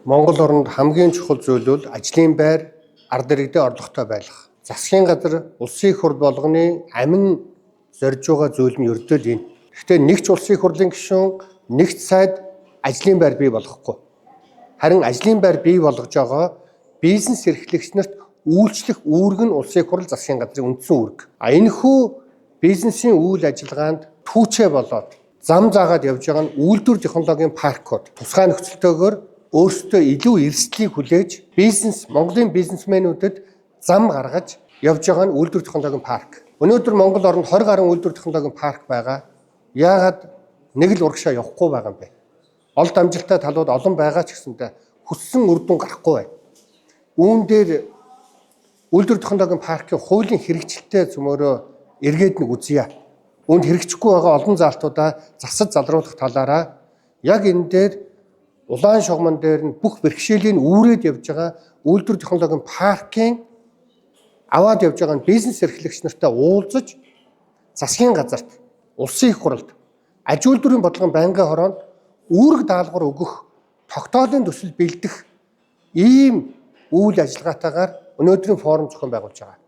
Монгол оронд хамгийн чухал зүйл бол ажлын байр, ард иргэдэд орлоготой байх. Засгийн газар улсын их хурл болгоны амин зорж байгаа зүйл нь ердөө л энэ. Гэхдээ нэгч улсын их хурлын гишүүн, нэгч сайд ажлын байр бий болгохгүй. Харин ажлын байр бий болгож байгаа бизнес эрхлэгч нарт үйлчлэх үүрэг нь улсын их хурл засгийн газрын үндсэн үүрэг. Энэхүү бизнесийн үйл ажиллагаанд түүчээ болоод зам заагаад явж байгаа нь үйлдвэр технологийн паркууд тусгай нөхцөлтөөр өөрсдөө илүү эрсдлийг хүлээж Монголын бизнесмэнүүдэд зам гаргаж явж байгаа нь үйлдвэр технологийн парк. Өнөөдөр Монгол оронд 20 гаруй үйлдвэр технологийн парк байгаа. Яагаад нэг л урагшаа явахгүй байгаа юм бэ? Олд амжилттай талууд олон байгаа ч гэсэндээ хүссэн үр дүн гарахгүй байна. Үүн дээр үйлдвэр технологийн паркийн хуулийн хэрэгжилтээ зөвмөрөө эргээд нэг үзье. Үүнд хэрэгжихгүй байгаа олон заалтуудаа засаж залруулах талаараа яг энэ дээр улаан шугамн дээр нь бүх бэрхшээлийн үүрээд явж байгаа үйлдвэр технологийн паркийн аваад явж байгаа нь бизнес эрхлэгч нартай уулзаж засгийн газарт, улсын их хурлд, аж үйлдвэрийн бодлогын байнгын хороонд үүрэг даалгавар өгөх, тогтоолын төсөл бэлдэх ийм үйл ажиллагаатайгаар өнөөдрийн форум зохион байгуулж байгаа.